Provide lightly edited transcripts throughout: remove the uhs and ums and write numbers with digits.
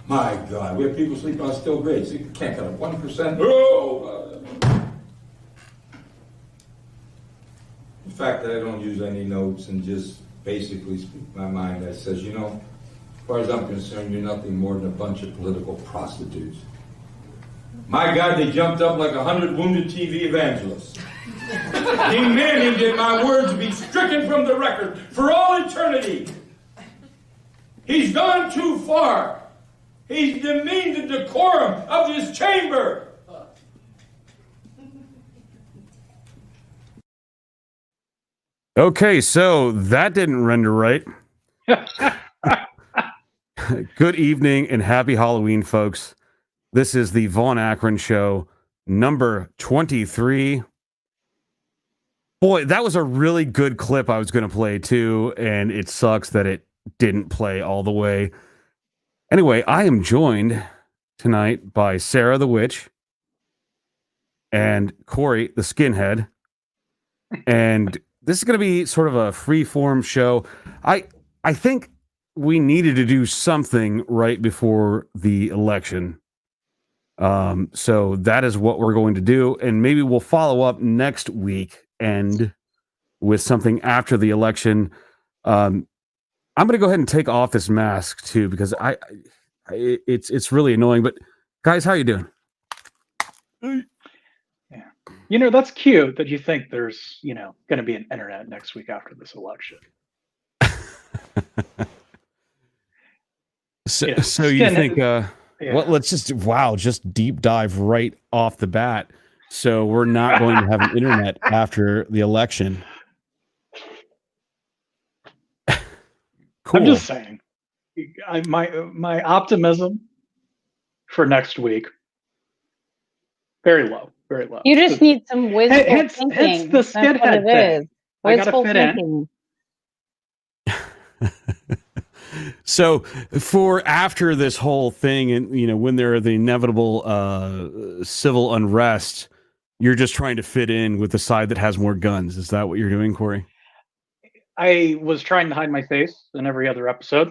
My God, we have people sleeping on steel grates. You can't cut it 1%. Oh! The fact that I don't use any notes and just basically speak my mind that says, as far as I'm concerned, you're nothing more than a bunch of political prostitutes. My God, they jumped up like 100 wounded TV evangelists, demanding that my words be stricken from the record for all eternity. He's gone too far. He's demeaned the decorum of this chamber. Okay, so that didn't render right. Good evening and happy Halloween, folks. This is the Vaughn Akron Show, number 23. Boy, that was a really good clip I was going to play too, and it sucks that it didn't play all the way. Anyway, I am joined tonight by Sarah the Witch and Corey the Skinhead, and this is going to be sort of a free-form show. I think we needed to do something right before the election. So that is what we're going to do, and maybe we'll follow up next week and with something after the election. I'm going to go ahead and take off this mask too, because it's really annoying. But guys, how you doing? Yeah, that's cute that you think there's going to be an internet next week after this election. So you think? Well, let's just deep dive right off the bat. So we're not going to have an internet after the election. Cool. I'm just saying, my optimism for next week very low, very low. You just need some wistful thinking. Hence the skinhead thing. Wistful thinking. So for after this whole thing, and when there are the inevitable civil unrest, you're just trying to fit in with the side that has more guns. Is that what you're doing, Corey? I was trying to hide my face in every other episode,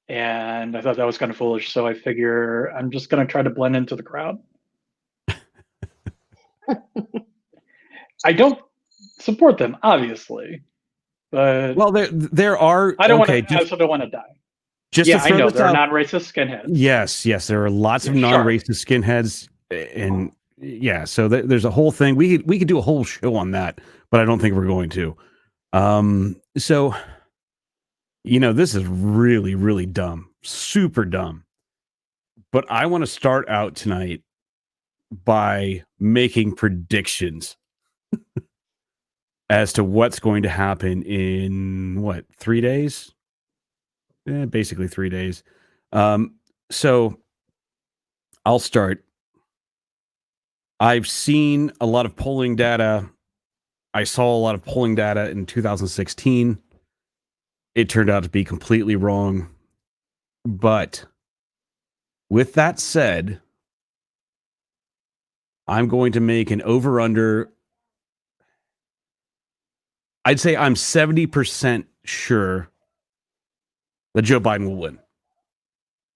and I thought that was kind of foolish. So I figure I'm just going to try to blend into the crowd. I don't support them, obviously, but there are. I don't want to. I also don't want to die. I know there are non-racist skinheads. Yes, there are lots of non-racist skinheads, and so there's a whole thing. We could do a whole show on that, but I don't think we're going to. So this is really, really dumb, super dumb. But I want to start out tonight by making predictions as to what's going to happen in 3 days? Basically 3 days. So I'll start. I've seen a lot of polling data. I saw a lot of polling data in 2016. It turned out to be completely wrong. But with that said, I'm going to make an over-under. I'd say I'm 70% sure that Joe Biden will win.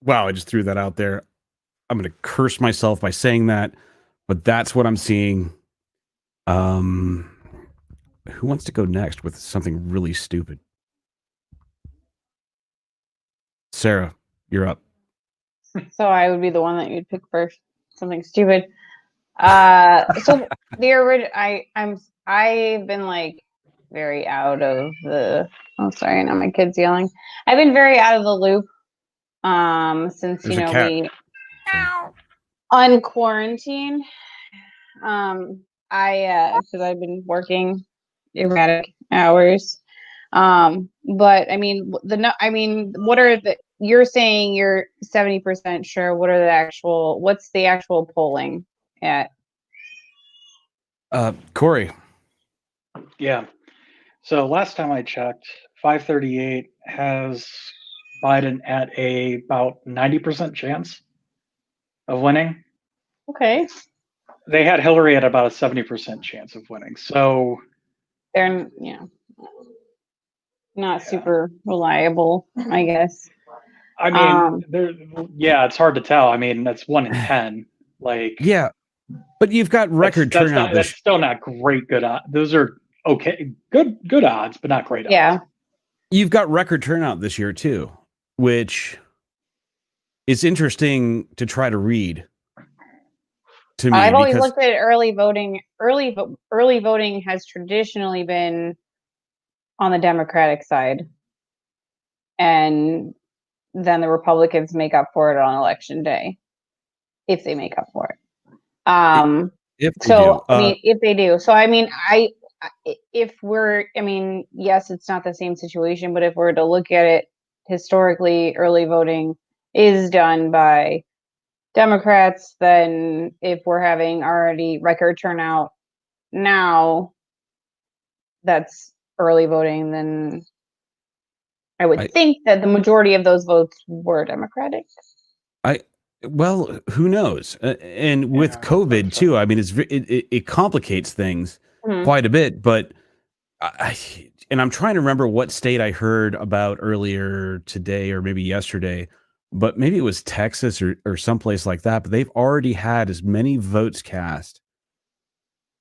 Wow, I just threw that out there. I'm going to curse myself by saying that, but that's what I'm seeing. Who wants to go next with something really stupid? Sarah, you're up. So I would be the one that you'd pick first. Something stupid. So the original, I've been like very out of the. Oh, sorry, now my kid's yelling. I've been very out of the loop. Since we unquarantined. Because I've been working erratic hours. But I mean, what are you're saying you're 70% sure. What's the actual polling at? Corey. Yeah. So last time I checked, 538 has Biden at about 90% chance of winning. Okay. They had Hillary at about a 70% chance of winning. So they're not super reliable, I guess. I mean, it's hard to tell. I mean, that's 1 in 10. Like, Yeah, but you've got record turnout that's still not great. Good odds. Those are okay. Good odds, but not great odds. Yeah. You've got record turnout this year too, which is interesting to try to read. To me, I've always because looked at early voting. Early voting has traditionally been on the Democratic side, and then the Republicans make up for it on election day, if they make up for it. if they So do, I mean, if they do, so I mean, yes, it's not the same situation, but if we're to look at it historically, early voting is done by Democrats. Then if we're having already record turnout now, that's early voting, then I would think that the majority of those votes were Democratic. well, who knows? And with COVID too, I mean, it complicates things quite a bit. But I'm trying to remember what state I heard about earlier today or maybe yesterday, but maybe it was Texas or someplace like that. But they've already had as many votes cast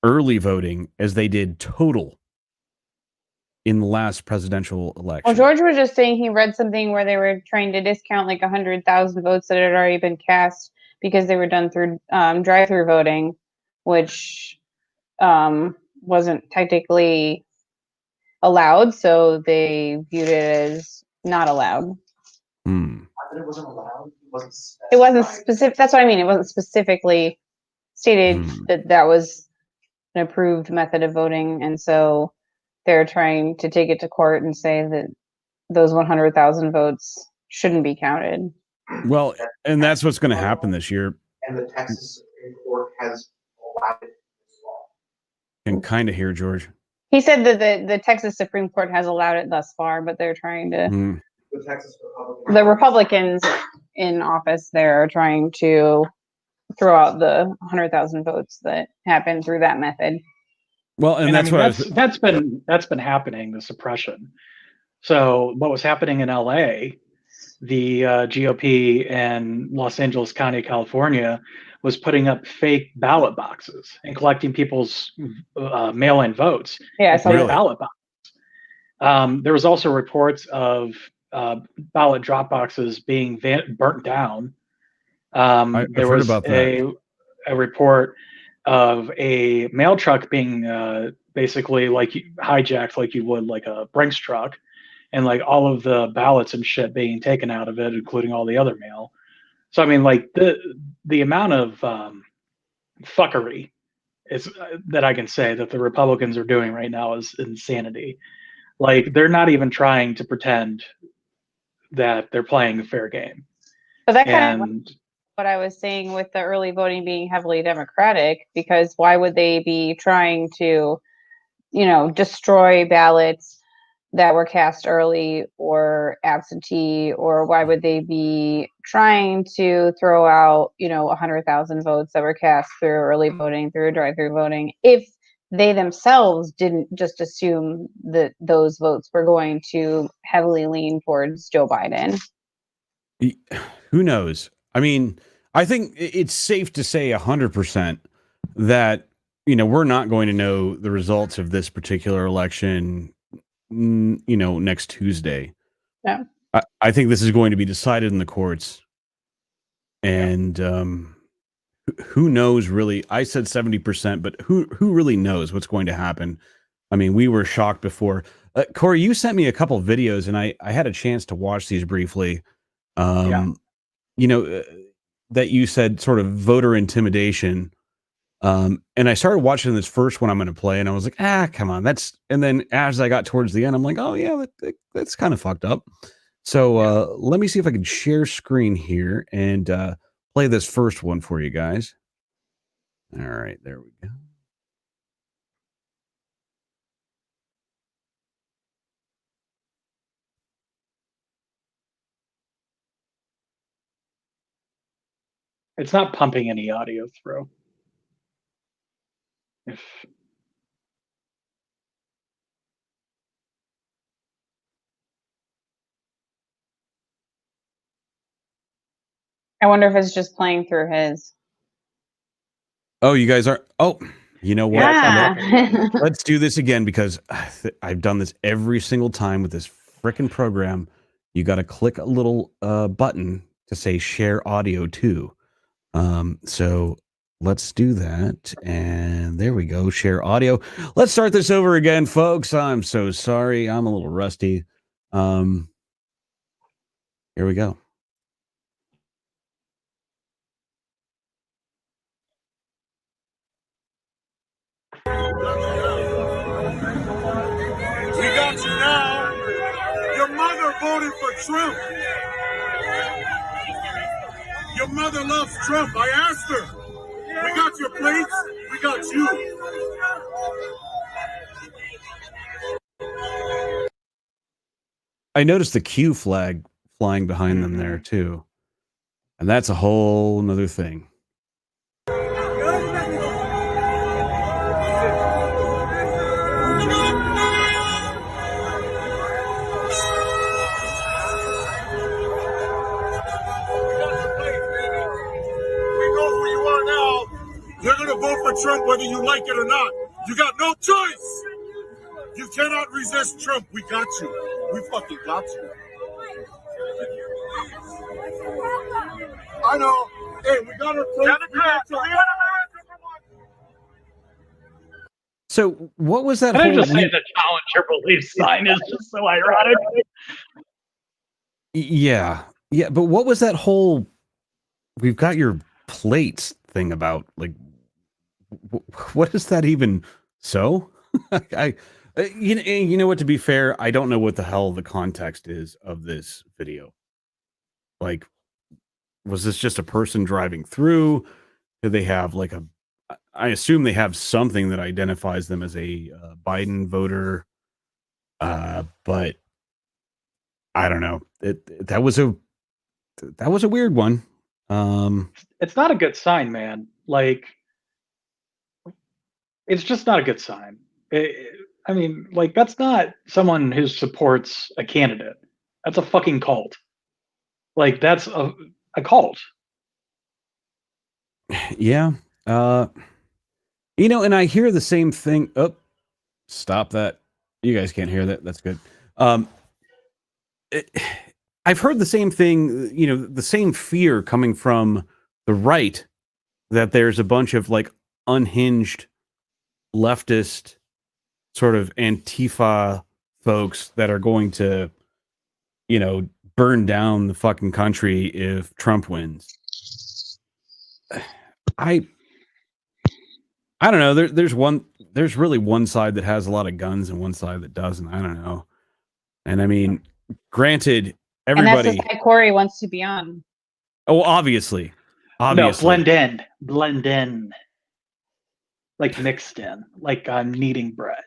early voting as they did total in the last presidential election. Well, George was just saying he read something where they were trying to discount like 100,000 votes that had already been cast because they were done through drive-through voting, which wasn't technically allowed, so they viewed it as not allowed. It wasn't allowed. It wasn't specific. That's what I mean. It wasn't specifically stated that that was an approved method of voting, and so they're trying to take it to court and say that those 100,000 votes shouldn't be counted. Well, and that's what's going to happen this year. And the Texas Supreme Court has allowed it as well. Can kind of hear George. He said that the Texas Supreme Court has allowed it thus far, but they're trying to. The Texas Republicans. The Republicans in office there are trying to throw out the 100,000 votes that happened through that method. Well, and that's that's been happening, the suppression. So what was happening in LA, the GOP in Los Angeles County, California, was putting up fake ballot boxes and collecting people's mail-in votes. Yeah, really? Ballot boxes. There was also reports of ballot drop boxes being burnt down. There was a report of a mail truck being basically like hijacked like you would like a Brinks truck, and like all of the ballots and shit being taken out of it, including all the other mail. So I mean, like the amount of fuckery is that I can say that the Republicans are doing right now is insanity. Like they're not even trying to pretend that they're playing a fair game. But that kind of what I was saying with the early voting being heavily Democratic, because why would they be trying to, destroy ballots that were cast early or absentee, or why would they be trying to throw out, 100,000 votes that were cast through early voting, through drive-through voting, if they themselves didn't just assume that those votes were going to heavily lean towards Joe Biden? Who knows? I mean, I think it's safe to say 100% that, we're not going to know the results of this particular election, next Tuesday. Yeah. I think this is going to be decided in the courts. And who knows really? I said 70%, but who really knows what's going to happen? I mean, we were shocked before. Corey, you sent me a couple of videos, and I had a chance to watch these briefly. That you said sort of voter intimidation. And I started watching this first one I'm going to play, and I was like, come on, and then as I got towards the end, I'm like, oh yeah, that's kind of fucked up. So let me see if I can share screen here and play this first one for you guys. All right, there we go. It's not pumping any audio through. I wonder if it's just playing through his. Oh, you guys are. Oh, you know what? Yeah. Let's do this again because I've done this every single time with this frickin' program. You got to click a little button to say share audio too. So let's do that. And there we go. Share audio. Let's start this over again, folks. I'm so sorry. I'm a little rusty. Here we go. We got you now. Your mother voted for Trump. Your mother loves Trump. I asked her. We got your plates. We got you. I noticed the Q flag flying behind them there too. And that's a whole nother thing. You're going to vote for Trump whether you like it or not. You got no choice. You cannot resist Trump. We got you. We fucking got you. I know. Hey, we got our place. So what was that? Can whole I just say the challenge your belief sign is just so ironic? Yeah. Yeah. But what was that whole we've got your plates thing about? Like, what is that even? So you know what, to be fair, I don't know what the hell the context is of this video. Like, was this just a person driving through? Do they have like I assume they have something that identifies them as a Biden voter. But I don't know. That was a weird one. It's not a good sign, man. Like, it's just not a good sign. I mean, like, that's not someone who supports a candidate. That's a fucking cult. Like, that's a cult. Yeah. And I hear the same thing. Oh, stop that. You guys can't hear that. That's good. I've heard the same thing, the same fear coming from the right, that there's a bunch of like unhinged leftist sort of Antifa folks that are going to, burn down the fucking country if Trump wins. I don't know. There's really one side that has a lot of guns and one side that doesn't. I don't know. And I mean, granted, everybody. And that's the side Corey wants to be on. Oh, obviously. No, blend in, like mixed in, like I'm kneading bread.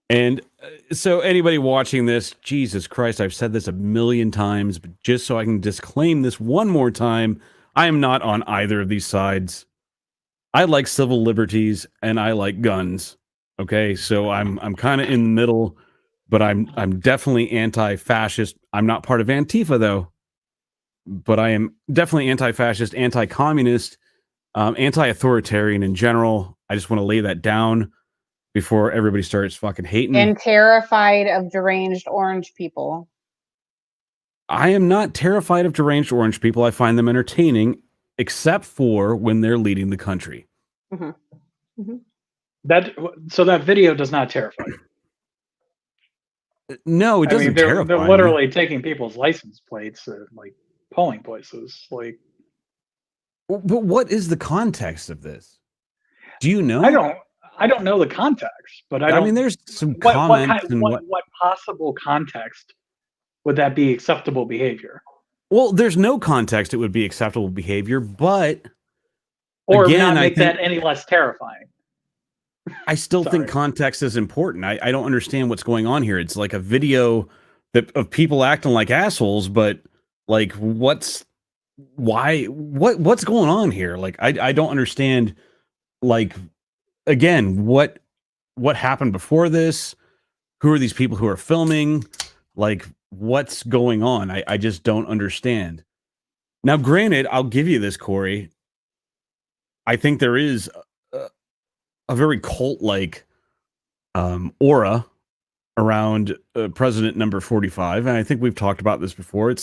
And so anybody watching this, Jesus Christ, I've said this a million times, but just so I can disclaim this one more time, I am not on either of these sides. I like civil liberties and I like guns. Okay, so I'm kind of in the middle, but I'm definitely anti-fascist. I'm not part of Antifa though, but I am definitely anti-fascist, anti-communist, anti-authoritarian in general. I just want to lay that down before everybody starts fucking hating. And terrified of deranged orange people. I am not terrified of deranged orange people. I find them entertaining, except for when they're leading the country. Mm-hmm. Mm-hmm. That video does not terrify you. No, it doesn't terrify me. They're literally taking people's license plates at like polling places. Like, but what is the context of this? Do you know? I don't know the context, but I mean, there's some comments. What possible context would that be acceptable behavior? Well, there's no context it would be acceptable behavior, but or again, not make that any less terrifying. I still think context is important. I don't understand what's going on here. It's like a video of people acting like assholes, but like what's going on here? Like I don't understand. Like, again, what happened before this? Who are these people who are filming? Like, what's going on? I just don't understand. Now, granted, I'll give you this, Corey. I think there is a very cult-like aura around President number 45. And I think we've talked about this before.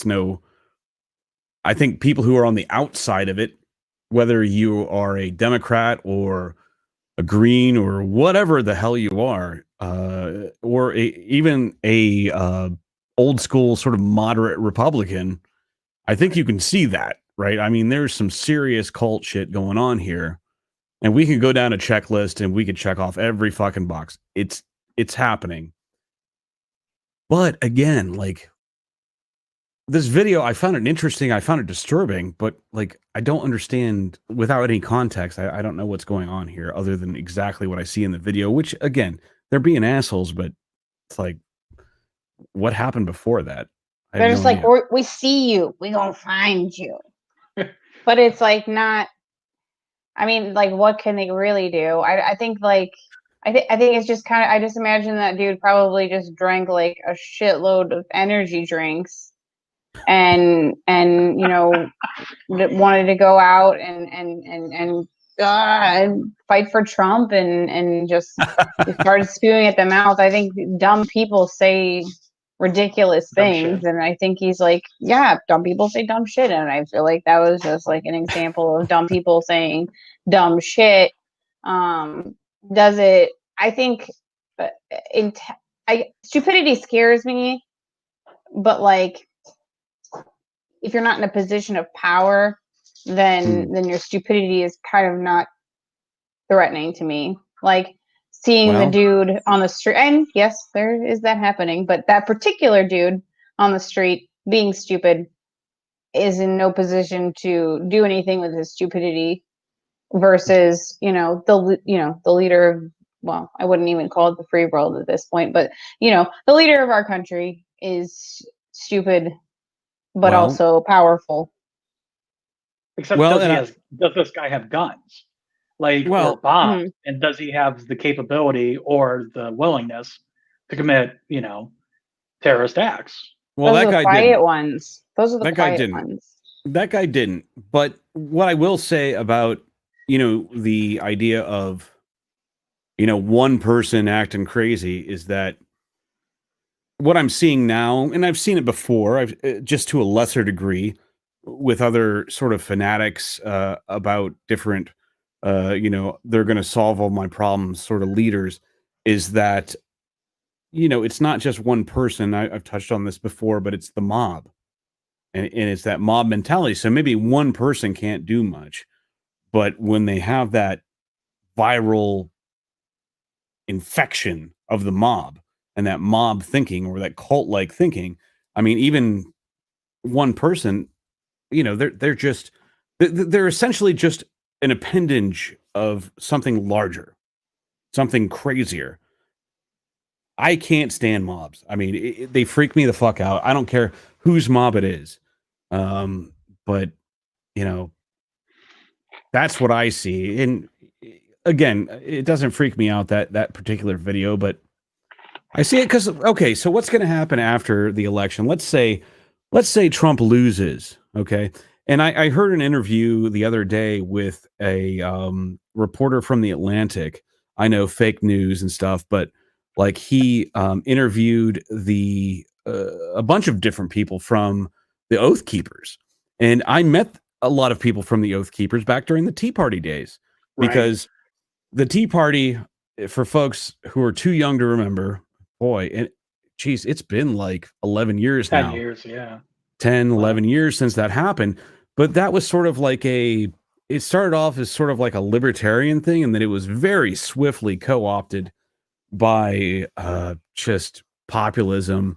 I think people who are on the outside of it, whether you are a Democrat or a Green or whatever the hell you are, or even a old school sort of moderate Republican, I think you can see that, right? I mean, there's some serious cult shit going on here, and we can go down a checklist and we could check off every fucking box. It's happening. But again, like, this video, I found it interesting. I found it disturbing, but like, I don't understand without any context. I don't know what's going on here other than exactly what I see in the video, which again, they're being assholes, but it's like, what happened before that? They're just like, we see you, we gonna find you. But it's like not, I mean, like, what can they really do? I think like, I think it's just kind of, I just imagine that dude probably just drank like a shitload of energy drinks and you know, wanted to go out and fight for Trump and just started spewing at the mouth. I think dumb people say ridiculous things, and I think he's like, yeah, dumb people say dumb shit, and I feel like that was just like an example of dumb people saying dumb shit. Does it? I think stupidity scares me, but like, if you're not in a position of power, then your stupidity is kind of not threatening to me. Like seeing the dude on the street, and yes, there is that happening, but that particular dude on the street being stupid is in no position to do anything with his stupidity versus, the leader of, well, I wouldn't even call it the free world at this point, but the leader of our country is stupid, but also powerful. Except does this guy have guns? Like, or bombs? And does he have the capability or the willingness to commit, terrorist acts? Well, Those that guy quiet didn't. ones. Those are the quiet ones. That guy didn't. But what I will say about, the idea of, one person acting crazy is that what I'm seeing now, and I've seen it before, I've just to a lesser degree with other sort of fanatics about different, they're going to solve all my problems sort of leaders, is that, it's not just one person. I've touched on this before, but it's the mob. And it's that mob mentality. So maybe one person can't do much, but when they have that viral infection of the mob and that mob thinking or that cult-like thinking, I mean, even one person, they're essentially just an appendage of something larger, something crazier. I can't stand mobs. I mean, they freak me the fuck out. I don't care whose mob it is. But that's what I see. And again, it doesn't freak me out that particular video, but I see it because, okay, so what's going to happen after the election? Let's say Trump loses. Okay. And I heard an interview the other day with a reporter from The Atlantic. I know, fake news and stuff, but like he interviewed a bunch of different people from the Oath Keepers. And I met a lot of people from the Oath Keepers back during the Tea Party days, because the Tea Party, for folks who are too young to remember, it's been like 11 years 10 now. 10 years, yeah. 10, 11 years since that happened. But that was sort of like it started off as sort of like a libertarian thing, and then it was very swiftly co-opted by just populism.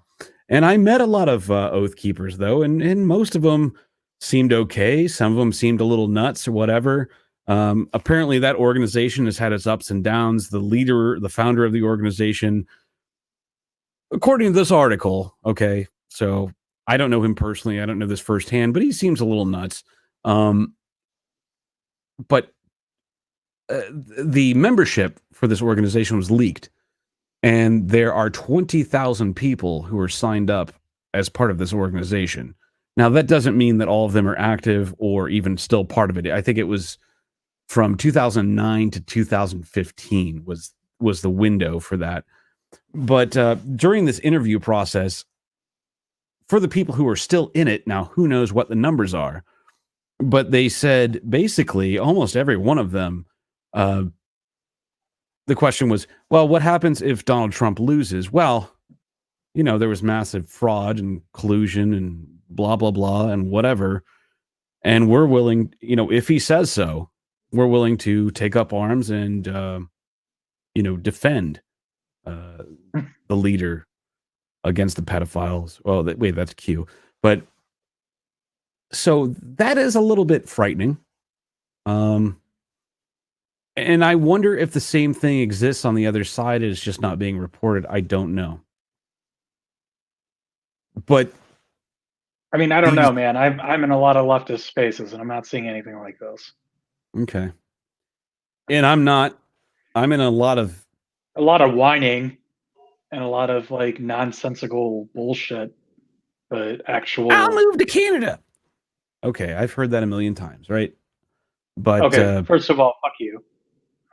And I met a lot of Oath Keepers, though, and most of them seemed okay. Some of them seemed a little nuts or whatever. Apparently, that organization has had its ups and downs. The founder of the organization, according to this article, okay, so I don't know him personally. I don't know this firsthand, but he seems a little nuts. But the membership for this organization was leaked. And there are 20,000 people who are signed up as part of this organization, Now, that doesn't mean that all of them are active or even still part of it. I think it was from 2009 to 2015 was the window for that. But during this interview process, for the people who are still in it, now who knows what the numbers are, but they said basically almost every one of them, the question was, well, what happens if Donald Trump loses? Well, there was massive fraud and collusion and blah, blah, blah, and whatever. And we're willing, if he says so, we're willing to take up arms and, defend the leader against the pedophiles. Well, wait, that's Q. But so that is a little bit frightening. And I wonder if the same thing exists on the other side. It's just not being reported. I don't know. But I mean, I don't know, man. I'm in a lot of leftist spaces, and I'm not seeing anything like this. Okay. And I'm not. I'm in a lot of whining and a lot of like nonsensical bullshit, but actual. I'll move to Canada. Okay, I've heard that a million times, right? But okay, first of all, fuck you.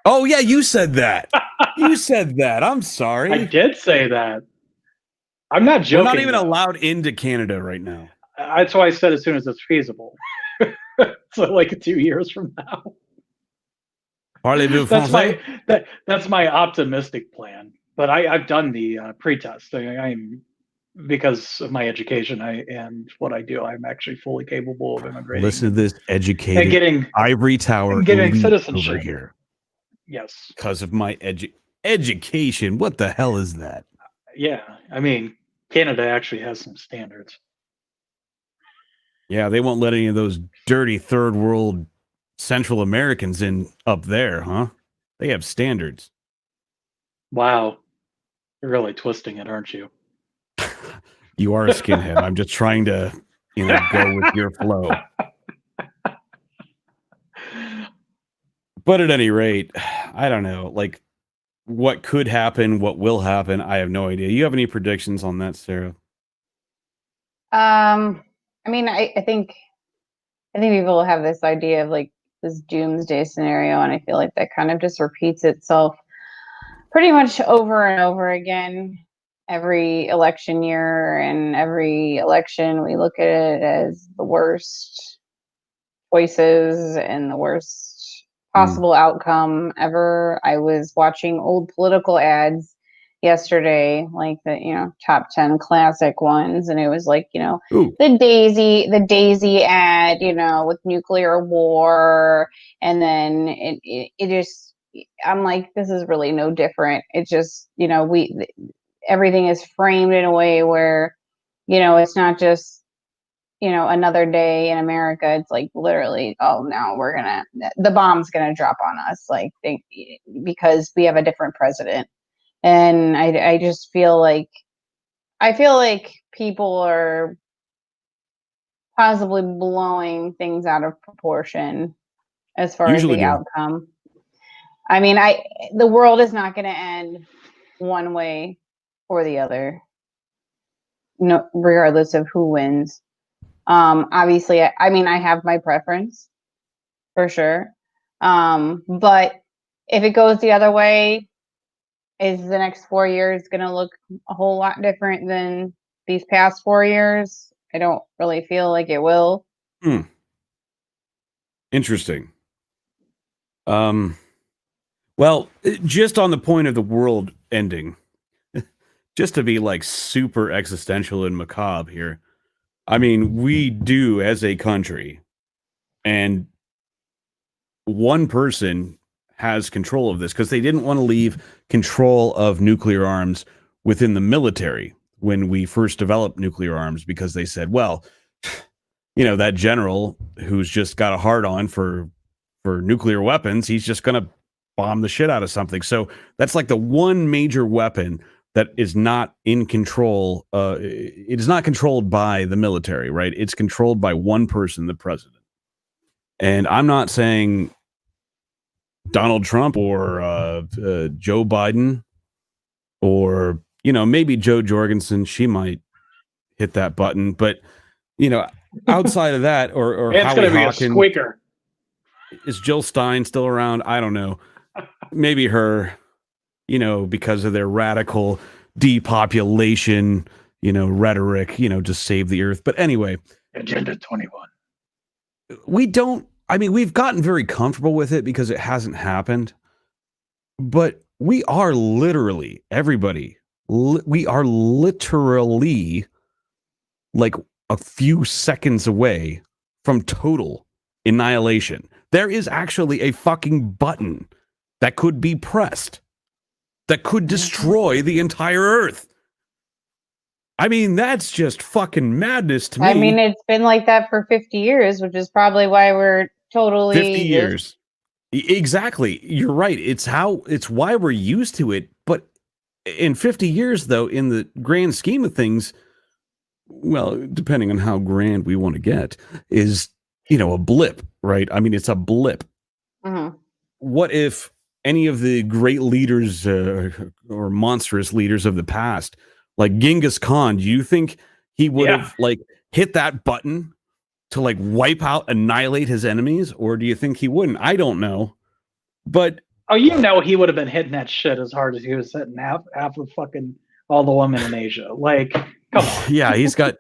Oh yeah, you said that. You said that. I'm sorry. I did say that. I'm not joking. We're not even allowed into Canada right now. That's why I said as soon as it's feasible. So like 2 years from now. Parlez-vous français? That's my optimistic plan. But I've done the pre-test. I'm because of my education and what I do, I'm actually fully capable of immigrating. Listen to this educated and getting ivory tower and getting citizenship over here. Yes. Because of my education. What the hell is that? Yeah. I mean, Canada actually has some standards. Yeah, they won't let any of those dirty third world Central Americans in up there, huh? They have standards. Wow. You're really twisting it, aren't you? You are a skinhead. I'm just trying to, go with your flow. But at any rate, I don't know, like what could happen, what will happen, I have no idea. You have any predictions on that, Sarah? I mean, I think people have this idea of like this doomsday scenario, and I feel like that kind of just repeats itself pretty much over and over again every election year, and every election we look at it as the worst choices and the worst possible outcome ever. I was watching old political ads yesterday, like the top 10 classic ones, and it was like the daisy ad, with nuclear war, and then it just, I'm like, this is really no different. It's just everything is framed in a way where it's not just another day in America. It's like literally, oh no, the bomb's gonna drop on us, because we have a different president. And I just feel like people are possibly blowing things out of proportion as far Usually as the outcome. I mean, the world is not going to end one way or the other, no, regardless of who wins. Obviously, I mean, I have my preference for sure. But if it goes the other way, is the next 4 years going to look a whole lot different than these past 4 years? I don't really feel like it will. Interesting. Well, just on the point of the world ending, just to be like super existential and macabre here. I mean, we do as a country, and one person has control of this because they didn't want to leave control of nuclear arms within the military when we first developed nuclear arms, because they said, well, that general who's just got a hard on for nuclear weapons, he's just going to bomb the shit out of something. So that's like the one major weapon that is not in control. It is not controlled by the military, right? It's controlled by one person, the president. And I'm not saying Donald Trump or Joe Biden or, maybe Joe Jorgensen, she might hit that button. But, outside of that, or It's Howie going to be a Hawkins, squeaker. is Jill Stein still around? I don't know. Maybe her, because of their radical depopulation, rhetoric, to save the earth. But anyway, Agenda 21. We've gotten very comfortable with it because it hasn't happened. But we are literally, everybody, we are literally like a few seconds away from total annihilation. There is actually a fucking button that could be pressed that could destroy the entire Earth. I mean, that's just fucking madness to me. I mean, it's been like that for 50 years, which is probably why we're totally 50 years. Exactly. You're right. It's why we're used to it. But in 50 years, though, in the grand scheme of things, well, depending on how grand we want to get, is, a blip, right? I mean, it's a blip. Mm-hmm. What if any of the great leaders or monstrous leaders of the past, like Genghis Khan, do you think he would have hit that button to wipe out, annihilate his enemies? Or do you think he wouldn't? I don't know. But he would have been hitting that shit as hard as he was hitting half of fucking all the women in Asia. Come on. Yeah, he's got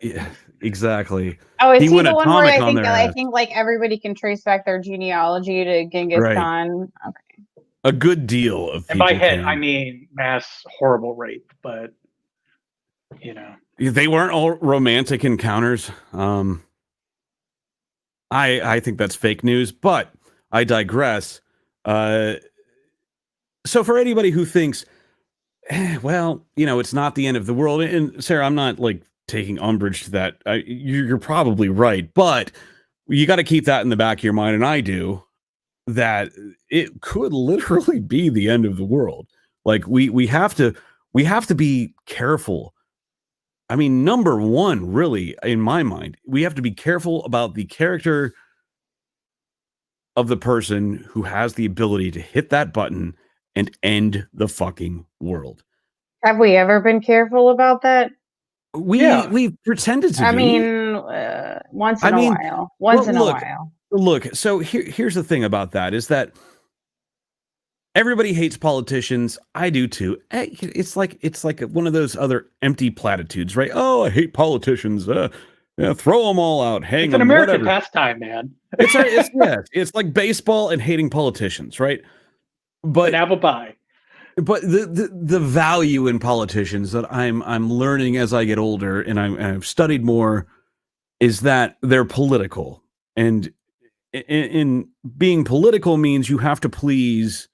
exactly. Oh, is he went the one where I think everybody can trace back their genealogy to Genghis Khan? Okay. A good deal of and by hit, I mean mass horrible rape, but they weren't all romantic encounters. I think that's fake news, but I digress. So for anybody who thinks, it's not the end of the world, and Sarah, I'm not taking umbrage to that. You're probably right, but you got to keep that in the back of your mind, and I do, that it could literally be the end of the world. We have to be careful. I mean, number one, really, in my mind, we have to be careful about the character of the person who has the ability to hit that button and end the fucking world. Have we ever been careful about that? We've pretended to. I mean, once in a while. Once in a while. Look, so here's the thing about that is that everybody hates politicians. I do too. It's like one of those other empty platitudes, right? Oh, I hate politicians. Throw them all out. Hang them. It's an American pastime, man. It's like baseball and hating politicians, right? But an apple pie. But the value in politicians that I'm learning as I get older and I've studied more is that they're political, and in being political means you have to please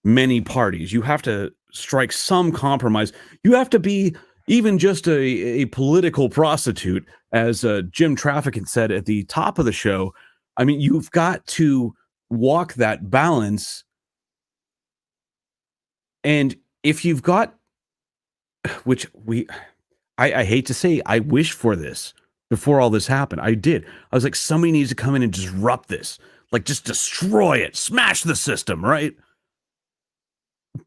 many parties. You have to strike some compromise. You have to be even just a political prostitute, as Jim Trafficant said at the top of the show. I mean, you've got to walk that balance. And if you've got, which I hate to say, I wish for this before all this happened. I did. I was like, somebody needs to come in and disrupt this, just destroy it, smash the system, right?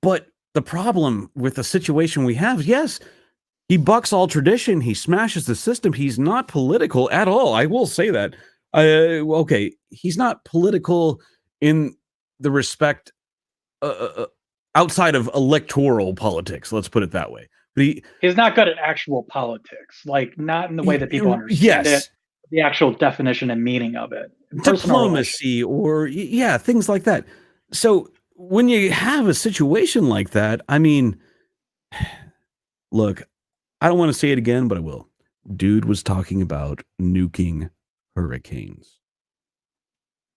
But the problem with the situation we have, yes, he bucks all tradition. He smashes the system. He's not political at all. I will say that. Okay, he's not political in the respect outside of electoral politics, let's put it that way. But he's not good at actual politics, not in the way that people understand it, the actual definition and meaning of it. Diplomacy or things like that. So when you have a situation like that, I mean, look, I don't want to say it again, but I will. Dude was talking about nuking hurricanes.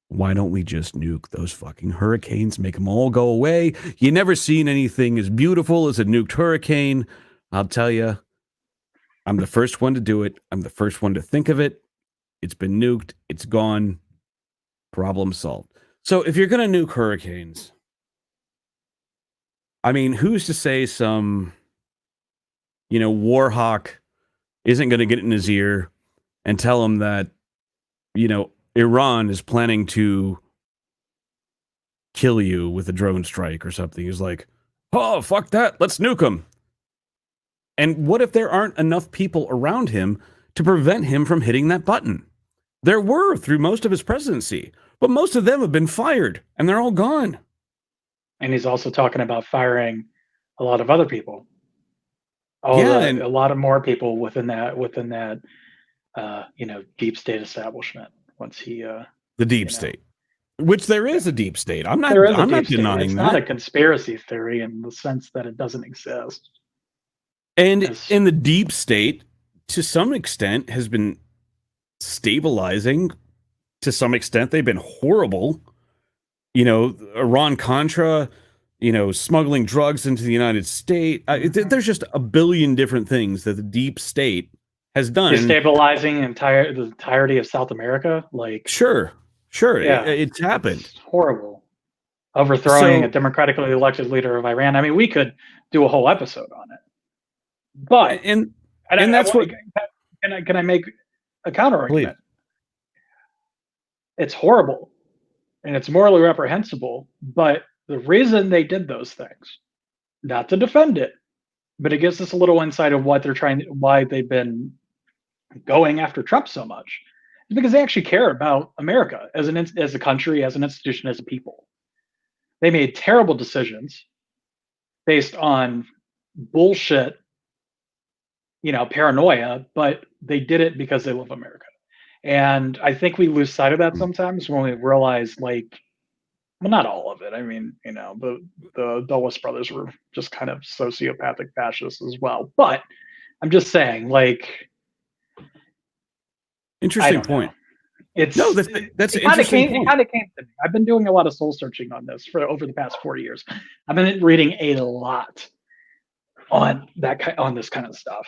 Why don't we just nuke those fucking hurricanes, make them all go away? You never seen anything as beautiful as a nuked hurricane. I'll tell you, I'm the first one to do it. I'm the first one to think of it. It's been nuked. It's gone. Problem solved. So if you're going to nuke hurricanes, I mean, who's to say some, war hawk isn't going to get in his ear and tell him that, Iran is planning to kill you with a drone strike or something. He's like, oh, fuck that. Let's nuke him. And what if there aren't enough people around him to prevent him from hitting that button? There were through most of his presidency, but most of them have been fired and they're all gone. And he's also talking about firing a lot of other people. A lot of more people within that deep state establishment. Once he the deep state, which there is a deep state. I'm not denying it's that. Not a conspiracy theory in the sense that it doesn't exist. And in the deep state, to some extent, has been stabilizing. To some extent, they've been horrible. Iran-Contra, smuggling drugs into the United States. There's just a billion different things that the deep state has done. Destabilizing the entirety of South America. Sure. Yeah, it's happened. It's horrible. Overthrowing a democratically elected leader of Iran. I mean, we could do a whole episode on it. But can I make a counter argument? Please. It's horrible and it's morally reprehensible, but the reason they did those things, not to defend it, but it gives us a little insight of why they've been going after Trump so much, is because they actually care about America as a country, as an institution, as a people. They made terrible decisions based on bullshit, paranoia, but they did it because they love America. And I think we lose sight of that sometimes when we realize, not all of it. I mean, the Dulles brothers were just kind of sociopathic fascists as well. But I'm just saying, interesting point. That's an interesting point. It kind of came to me. I've been doing a lot of soul searching on this over the past 4 years. I've been reading a lot on this kind of stuff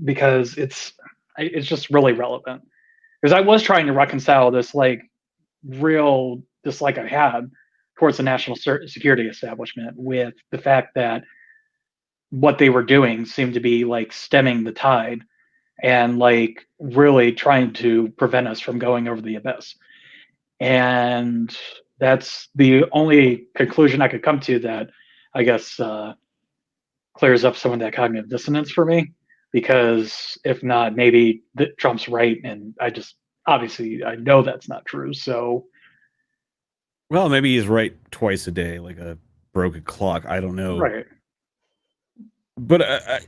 because it's just really relevant. Because I was trying to reconcile this real dislike I had towards the national security establishment with the fact that what they were doing seemed to be stemming the tide and really trying to prevent us from going over the abyss. And that's the only conclusion I could come to that I guess clears up some of that cognitive dissonance for me. Because if not, maybe Trump's right, and I know that's not true. So, well, maybe he's right twice a day, like a broken clock. I don't know. Right. But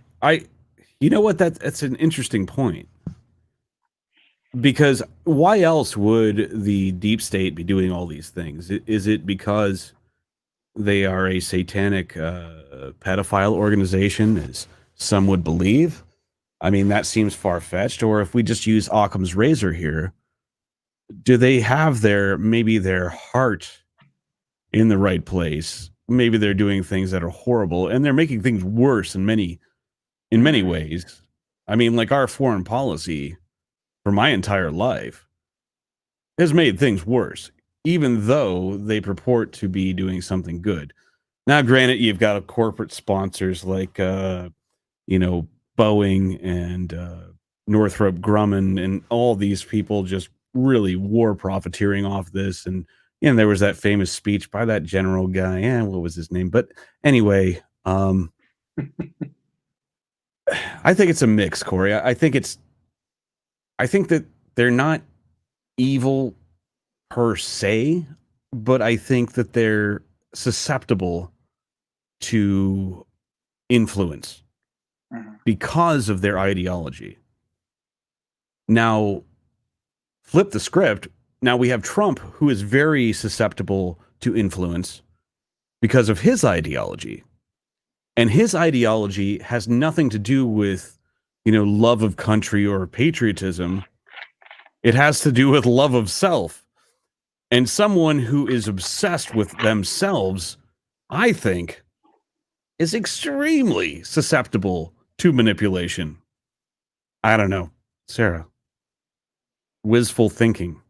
you know what? That's an interesting point. Because why else would the deep state be doing all these things? Is it because they are a satanic pedophile organization, as some would believe? I mean, that seems far-fetched. Or if we just use Occam's razor here, do they have their heart in the right place? Maybe they're doing things that are horrible, and they're making things worse in many ways. I mean, our foreign policy for my entire life has made things worse, even though they purport to be doing something good. Now, granted, you've got corporate sponsors like, Boeing and Northrop Grumman and all these people just really war profiteering off this. And there was that famous speech by that general guy. What was his name? But anyway, I think it's a mix, Corey. I think that they're not evil per se, but I think that they're susceptible to influence because of their ideology. Now, flip the script. Now we have Trump, who is very susceptible to influence because of his ideology. And his ideology has nothing to do with, love of country or patriotism. It has to do with love of self. And someone who is obsessed with themselves, I think, is extremely susceptible to manipulation. I don't know. Sarah. Wistful thinking.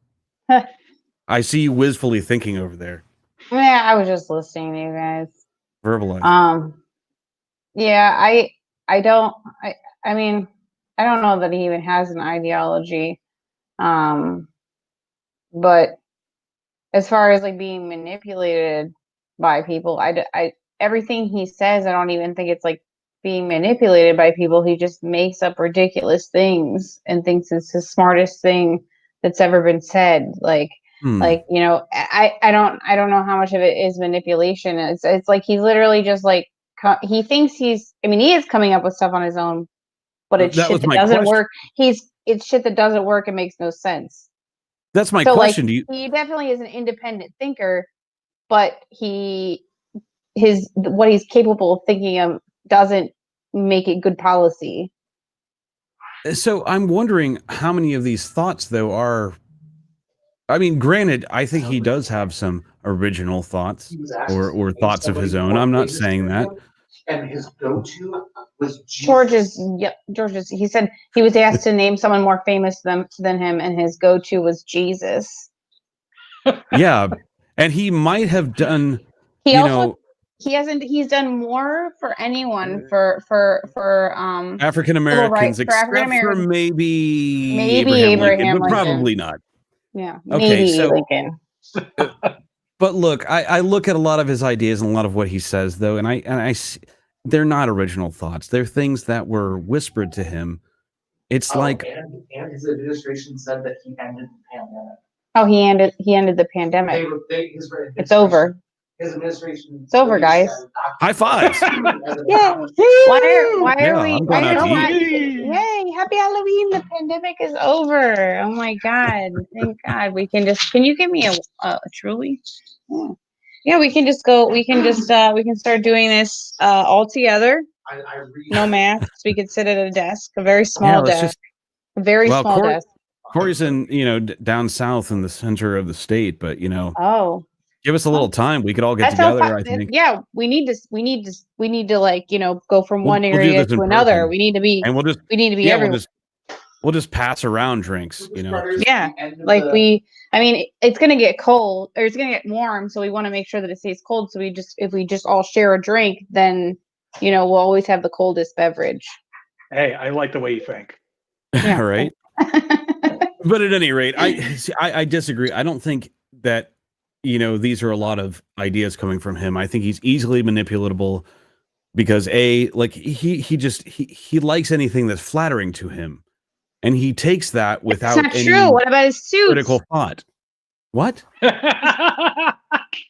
I see you wistfully thinking over there. Yeah, I was just listening to you guys. Verbalize. Yeah, I mean, I don't know that he even has an ideology. But as far as being manipulated by people, I everything he says, I don't even think it's being manipulated by people. He just makes up ridiculous things and thinks it's the smartest thing that's ever been said. Like you know, I don't know how much of it is manipulation. It's like he's literally just like he thinks he's. I mean, he is coming up with stuff on his own, but it's shit that doesn't work. It's shit that doesn't work and makes no sense. That's my question. Like, he definitely is an independent thinker, but what he's capable of thinking of doesn't make it good policy. So I'm wondering how many of these thoughts, though, are. I mean, granted, I think he does have some original thoughts or thoughts of his own. I'm not saying that. And his go-to was Jesus. George's. He said he was asked to name someone more famous than him, and his go-to was Jesus. Yeah, and he might have done. He's done more for anyone for African Americans, except for maybe Abraham Lincoln, but probably not. Yeah. Okay. So Lincoln. But look, I look at a lot of his ideas and a lot of what he says, though, and I they're not original thoughts. They're things that were whispered to him. It's like, and his administration said that he ended the pandemic. Oh, he ended the pandemic. It's over. His administration. It's over, guys. High fives. Yeah. Why are we? Yay! Happy Halloween! The pandemic is over. Oh my God! Thank God. We can just. Can you give me a Truly? Yeah, we can just go. We can start doing this all together. No masks. We could sit at a desk, a very small desk, a very small desk. Corey's in, down south in the center of the state, but Oh. Give us a little time. We could all get together. I think. Yeah, we need to like go from one area to another. We need to be. And we need to be everywhere. We'll just pass around drinks. Yeah, like I mean, it's gonna get cold or it's gonna get warm, so we want to make sure that it stays cold. So if we just all share a drink, then we'll always have the coldest beverage. Hey, I like the way you think. Yeah. Right. But at any rate, I disagree. I don't think that. These are a lot of ideas coming from him. I think he's easily manipulatable because he likes anything that's flattering to him, and he takes that without That's not true. What about his suits? Critical thought. What?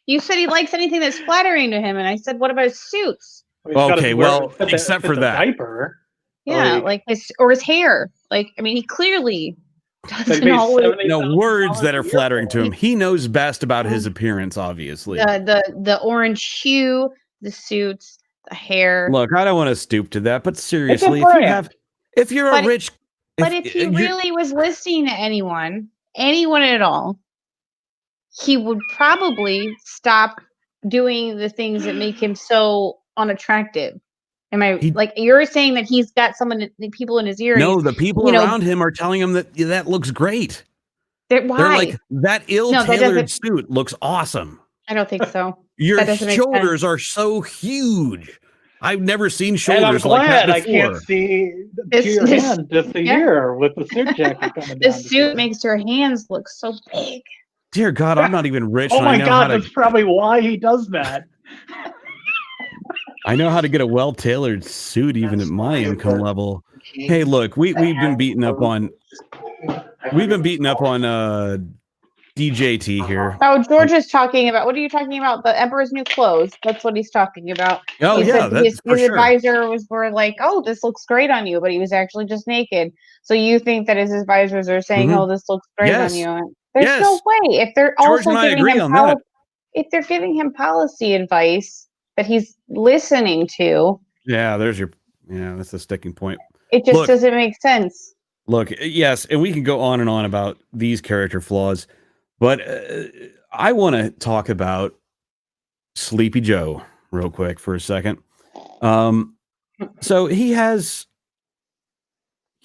You said he likes anything that's flattering to him, and I said, what about his suits? Okay, well, except for that diaper. Yeah, like his hair. Like, I mean, he clearly. Words that are flattering to him. He knows best about his appearance, obviously. The orange hue, the suits, the hair. Look, I don't want to stoop to that, but seriously, if you're a rich, if he really was listening to anyone at all, he would probably stop doing the things that make him so unattractive. Am I like you're saying that he's got people in his ear? No, the people around him are telling him that looks great. Why? They're like, that ill-tailored suit looks awesome. I don't think so. Your shoulders are so huge. I've never seen shoulders like that before. I can't see your hand just a year with the suit jacket coming down. The suit makes your hands look so big. Dear God, I'm not even rich. Oh my God, that's probably why he does that. I know how to get a well-tailored suit even at my income level. Hey, look, we've been beating up on DJT here. Oh, George is talking about. What are you talking about? The Emperor's New Clothes. That's what he's talking about. Oh, his advisor were like, "Oh, this looks great on you," but he was actually just naked. So you think that his advisors are saying, "Oh, this looks great on you"? There's no way. If they're also if they're giving him policy advice that he's listening to. Yeah, that's the sticking point. It just doesn't make sense. Look, yes, and we can go on and on about these character flaws, but I want to talk about Sleepy Joe real quick for a second. So he has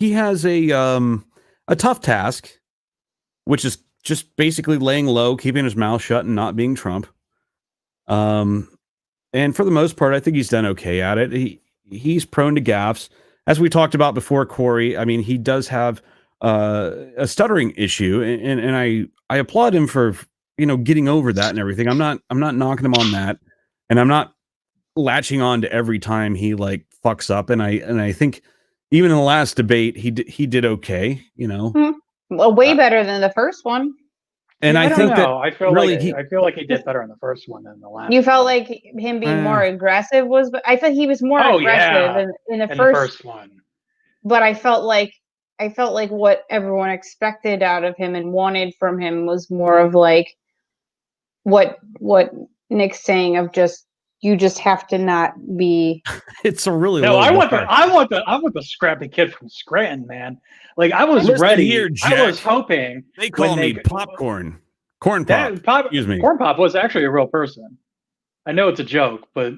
a tough task, which is just basically laying low, keeping his mouth shut, and not being Trump. And for the most part, I think he's done okay at it. He's prone to gaffes. As we talked about before, Corey, I mean, he does have a stuttering issue, and I applaud him for getting over that and everything. I'm not knocking him on that, and I'm not latching on to every time he like fucks up. And I think even in the last debate, he did okay. Well, way better than the first one. And I I don't think know. that I feel really like he did better in the first one than the last. You felt one. like him being more aggressive was, but I thought he was more Oh, aggressive yeah. in the in first. the first one. But I felt like what everyone expected out of him and wanted from him was more of like what Nick's saying of just you just have to not be. it's a really No, low I want bar. the scrappy kid from Scranton, man. Like I was Listen ready. here, I was Jack. hoping They call me popcorn. Corn pop. Excuse me. Corn Pop was actually a real person. I know it's a joke, but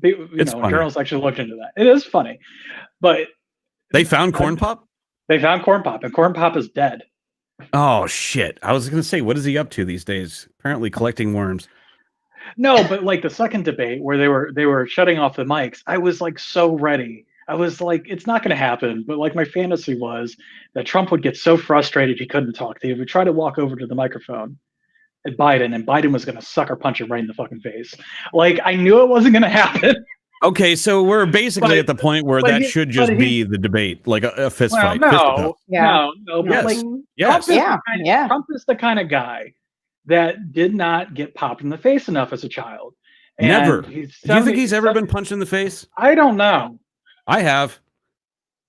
It's funny. journalists actually looked into that. It is funny, but they found Corn Pop. They found Corn Pop, and Corn Pop is dead. Oh shit! I was gonna say, what is he up to these days? Apparently collecting worms. No, but like the second debate where they were shutting off the mics, I was like so ready. I was like, it's not going to happen. But like my fantasy was that Trump would get so frustrated he couldn't talk. He would try to walk over to the microphone at Biden, and Biden was going to sucker punch him right in the fucking face. Like I knew it wasn't going to happen. Okay, so we're basically at the point where that should just be the debate, like a fist fight. No, yeah. no. Yes. Like, yes. Trump is the kind of guy that did not get popped in the face enough as a child. And never. Do you think he's ever been punched in the face? I don't know. I have.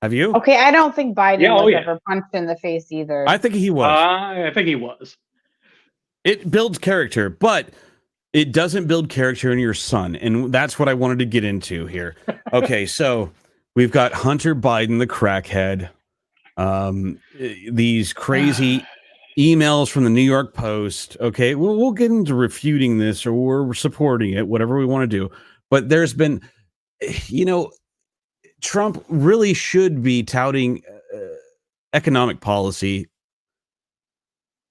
Have you? Okay, I don't think Biden was ever punched in the face either. I think he was. I think he was. It builds character, but it doesn't build character in your son. And that's what I wanted to get into here. Okay, so we've got Hunter Biden, the crackhead. These crazy emails from the New York Post. Okay, we'll get into refuting this or we're supporting it, whatever we want to do. But there's been, Trump really should be touting economic policy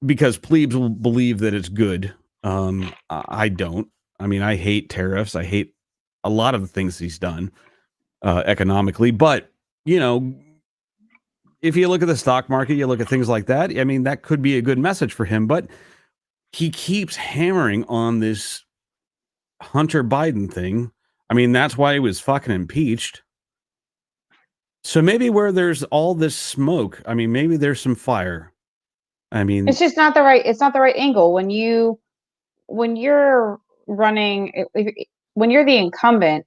because plebes will believe that it's good. I don't. I mean, I hate tariffs. I hate a lot of the things he's done economically. But, if you look at the stock market, you look at things like that, I mean, that could be a good message for him. But he keeps hammering on this Hunter Biden thing. I mean, that's why he was fucking impeached. So maybe where there's all this smoke, I mean, maybe there's some fire. I mean, it's just not the right. It's not the right angle when you're running. When you're the incumbent,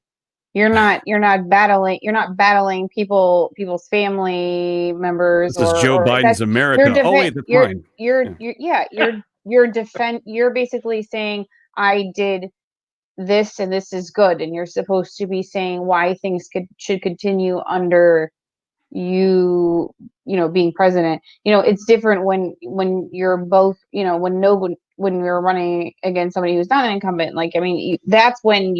you're not battling people's family members. This is Joe Biden's America. You're basically saying I did this and this is good, and you're supposed to be saying why things should continue under you being president. It's different when you're both, when you're running against somebody who's not an incumbent. Like, I mean, that's when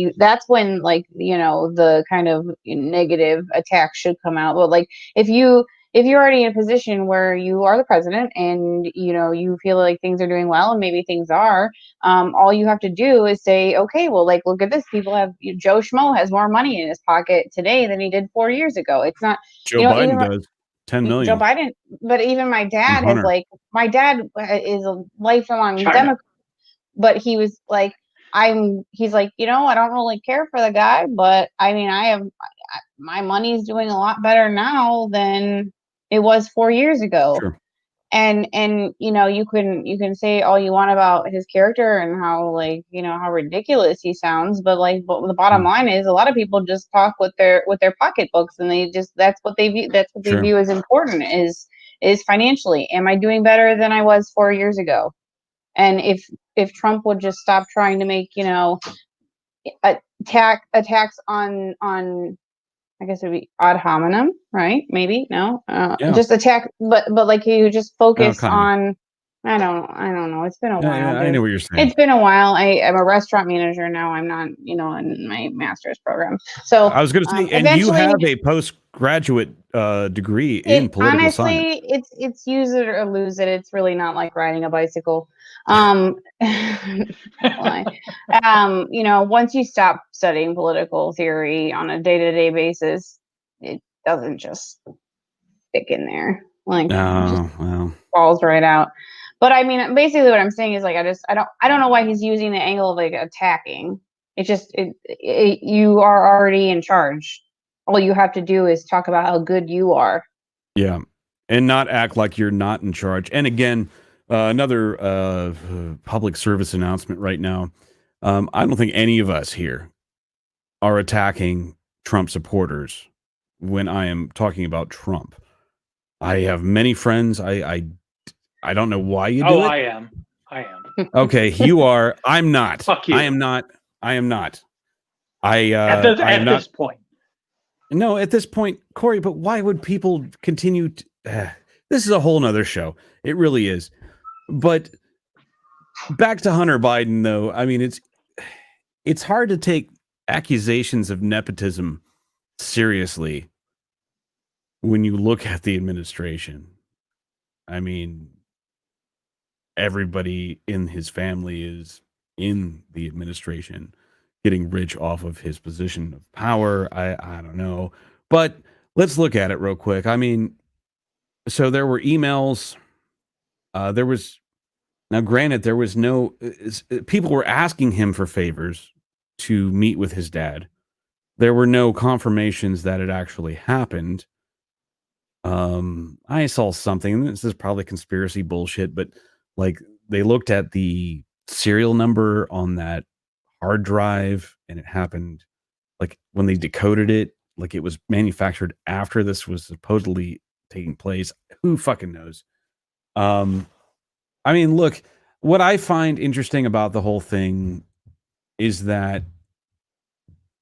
like, the kind of negative attack should come out. But like, if you're already in a position where you are the president and you feel like things are doing well and maybe things are, all you have to do is say, okay, well, like, look at this. People have Joe Schmo has more money in his pocket today than he did 4 years ago. It's not Joe Biden does 10 million. Joe Biden, but even my dad has my dad is a lifelong Democrat, but he was like, he's like, I don't really care for the guy, but I mean, my money's doing a lot better now than it was 4 years ago. Sure. And you can say all you want about his character and how, like, how ridiculous he sounds, but the bottom line is a lot of people just talk with their pocketbooks, and that's what they view as important is financially. Am I doing better than I was 4 years ago? And if Trump would just stop trying to make attacks on I guess it would be ad hominem, right? Maybe no, just attack, but like you just focus on. I don't know. It's been a while. I know what you're saying. It's been a while. I'm a restaurant manager now. I'm not, in my master's program. So I was going to say, and you have a postgraduate degree in political science. Honestly, it's use it or lose it. It's really not like riding a bicycle. Once you stop studying political theory on a day-to-day basis, it doesn't just stick in there. Like, falls right out. But I mean, basically what I'm saying is, like, I don't know why he's using the angle of, like, attacking. It's just, you are already in charge. All you have to do is talk about how good you are. Yeah. and not act like you're not in charge. And again, another public service announcement right now. I don't think any of us here are attacking Trump supporters when I am talking about Trump. I have many friends. I don't know why you do it. I am. Okay, you are. I'm not. Fuck you. I am not. At this point. No, at this point, Corey, but why would people continue to, this is a whole nother show. It really is. But back to Hunter Biden, though. I mean, it's hard to take accusations of nepotism seriously when you look at the administration. I mean, everybody in his family is in the administration, getting rich off of his position of power. I don't know. But let's look at it real quick. I mean, so there were emails. Now granted, there was no, people were asking him for favors to meet with his dad. There were no confirmations that it actually happened. I saw something, this is probably conspiracy bullshit, but like they looked at the serial number on that hard drive, and it happened like when they decoded it, like it was manufactured after this was supposedly taking place. Who fucking knows? I mean, look, what I find interesting about the whole thing is that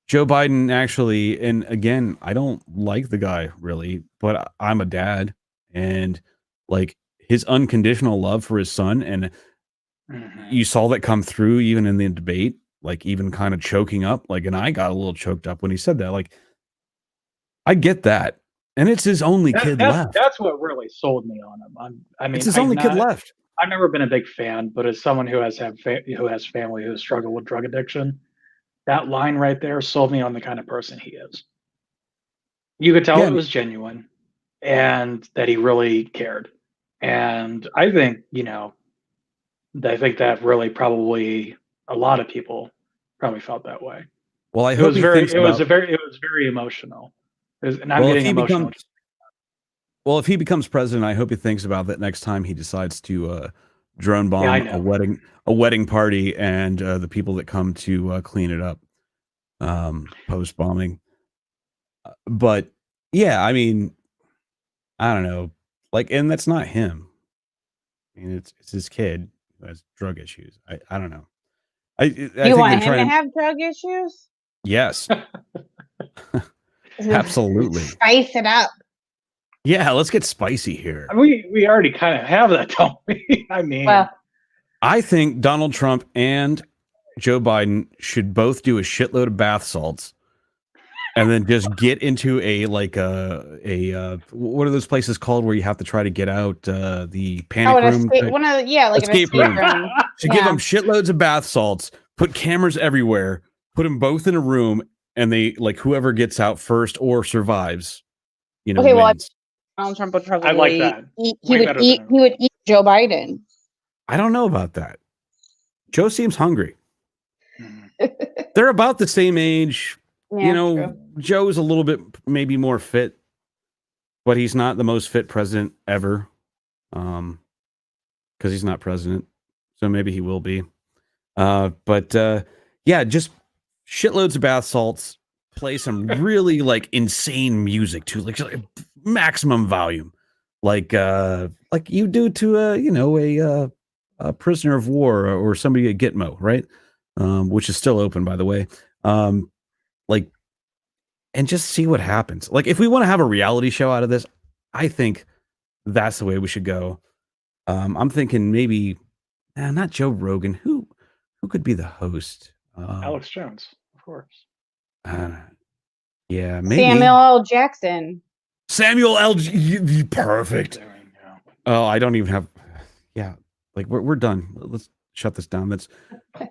Joe Biden actually, and again, I don't like the guy really, but I'm a dad, and like his unconditional love for his son, and you saw that come through even in the debate. Like even kind of choking up, like, and I got a little choked up when he said that. Like, I get that, and it's his only kid left. That's what really sold me on him. I mean, it's his only kid left. I've never been a big fan, but as someone who has family who has struggled with drug addiction, that line right there sold me on the kind of person he is. You could tell it was genuine, and that he really cared. And I think that really probably. A lot of people probably felt that way. Well, I hope it was very emotional. And I'm getting emotional. If he becomes president, I hope he thinks about that next time he decides to drone bomb a wedding party and the people that come to clean it up post bombing. But yeah, I mean, I don't know, like, and that's not him. I mean, it's his kid who has drug issues. I don't know. You want him to have drug issues? Yes. Absolutely. Spice it up. Yeah, let's get spicy here. We already kind of have that, don't we? I mean, I think Donald Trump and Joe Biden should both do a shitload of bath salts and then just get into a what are those places called where you have to try to get out the panic room? Escape room. Give them shitloads of bath salts, put cameras everywhere, put them both in a room, and they like whoever gets out first or survives, wins. Donald Trump would probably I like that. He would eat Joe Biden. I don't know about that. Joe seems hungry. They're about the same age. Yeah, true. Joe's a little bit maybe more fit, but he's not the most fit president ever. Because he's not president. So maybe he will be. But just shitloads of bath salts, play some really like insane music too, like maximum volume. Like you do to a prisoner of war or somebody at Gitmo, right? Which is still open, by the way. And just see what happens. Like, if we want to have a reality show out of this, I think that's the way we should go. I'm thinking maybe not Joe Rogan. Who could be the host? Alex Jones, of course. Yeah, maybe Samuel L. Jackson. Perfect. There we go. Oh, I don't even have. Yeah, like we're done. Let's shut this down.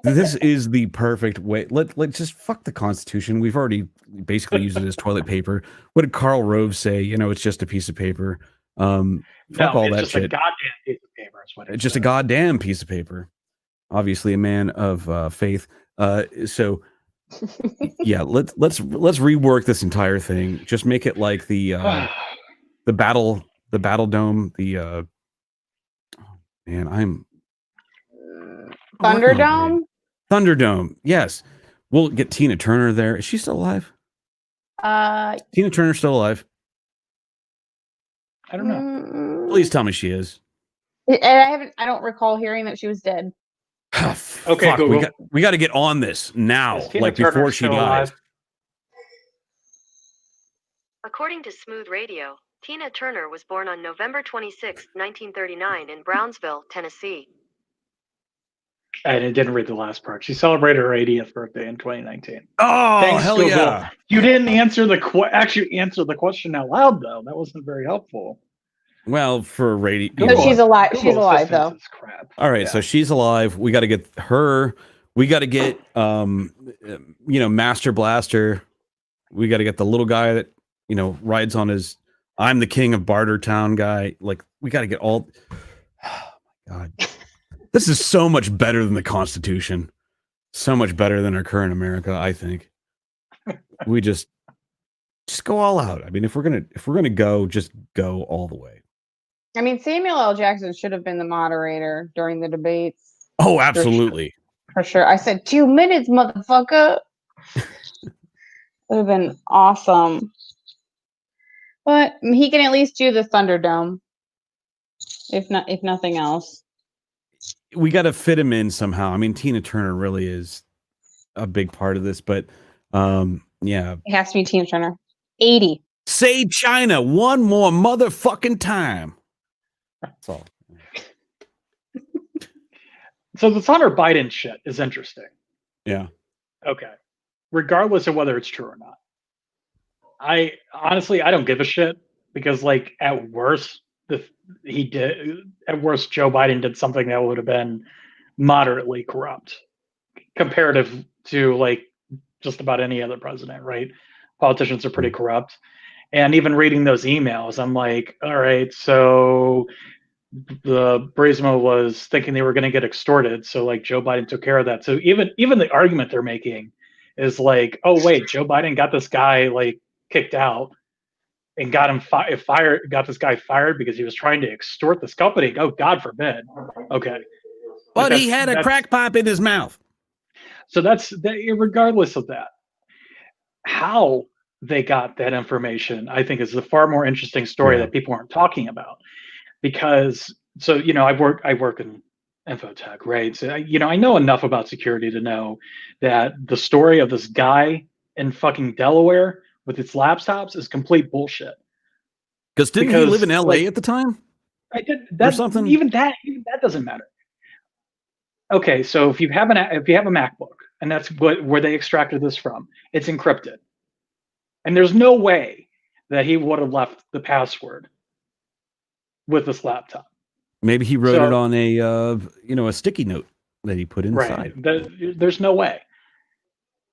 This is the perfect way. Let's just fuck the Constitution. We've already basically used it as toilet paper. What did Karl Rove say? It's just a piece of paper. Fuck all that shit. A goddamn piece of paper. Is what it's just a goddamn piece of paper. Obviously, a man of faith. So yeah, let's rework this entire thing. Just make it like the battle the Battle Dome, the man, I'm Thunderdome. Thunderdome. Yes, we'll get Tina Turner there. Is she still alive? Tina Turner still alive? I don't know. Please tell me she is. I don't recall hearing that she was dead. Okay, Fuck, Google. we got to get on this now, like Turner before she still dies. alive? According to Smooth Radio, Tina Turner was born on November 26, 1939 in Brownsville, Tennessee. I didn't read the last part. She celebrated her 80th birthday in 2019. Oh, Thanks, hell Google. yeah. You didn't answer actually answer the question out loud, though. That wasn't very helpful. Well, for radio. So she's alive. Google She's alive, though. is crap. All right, Yeah. so she's alive. We got to get her. We got to get, Master Blaster. We got to get the little guy that, rides on his I'm the king of Bartertown guy. Like, we got to get all. Oh, my God. This is so much better than the Constitution. So much better than our current America, I think. We just go all out. I mean, if we're gonna go, just go all the way. I mean, Samuel L. Jackson should have been the moderator during the debates. Oh, absolutely. For sure. I said 2 minutes, motherfucker. Would have been awesome. But he can at least do the Thunderdome. If nothing else. We got to fit him in somehow. I mean, Tina Turner really is a big part of this, but yeah. It has to be Tina Turner. 80. Say China one more motherfucking time. That's all. So this Hunter Biden shit is interesting. Yeah. Okay. Regardless of whether it's true or not. I honestly don't give a shit because at worst Joe Biden did something that would have been moderately corrupt comparative to just about any other president, right? Politicians are pretty corrupt. And even reading those emails, I'm like, all right, so the Burisma was thinking they were going to get extorted. So Joe Biden took care of that. So even the argument they're making is oh wait, Joe Biden got this guy kicked out and got him fired, got this guy fired because he was trying to extort this company. Oh, God forbid. Okay. But he had a crack pipe in his mouth. So regardless of that, how they got that information, I think is the far more interesting story that people aren't talking about. Because, I work in infotech, right? So, I know enough about security to know that the story of this guy in fucking Delaware with its laptops is complete bullshit. Because didn't he live in LA at the time? I did that. Or something. Even that doesn't matter. Okay, so if you have a MacBook, and that's where they extracted this from, it's encrypted, and there's no way that he would have left the password with this laptop. Maybe he wrote it on a sticky note that he put inside. Right. There's no way.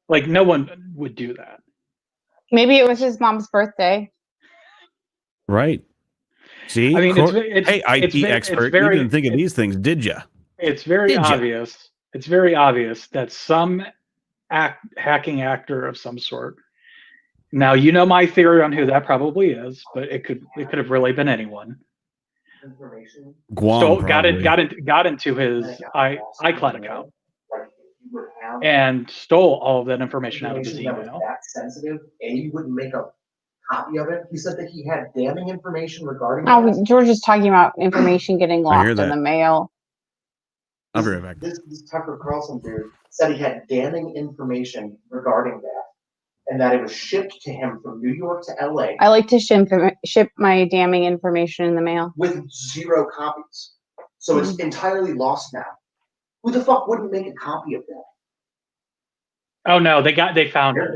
No one would do that. Maybe it was his mom's birthday. Right. See? I mean, hey, IT expert, you didn't think of these things, did you? It's very obvious. It's very obvious that some hacking actor of some sort. Now, my theory on who that probably is, but it could have really been anyone. Guam got into his iCloud account and stole all of that information out of his email. That sensitive, and you wouldn't make a copy of it. He said that he had damning information regarding. Oh, George is talking about information getting lost in the mail. I'll be right back. This Tucker Carlson dude said he had damning information regarding that, and that it was shipped to him from New York to LA. I like to ship my damning information in the mail with 0 copies, so it's entirely lost now. Who the fuck wouldn't make a copy of that? Oh no, they found it.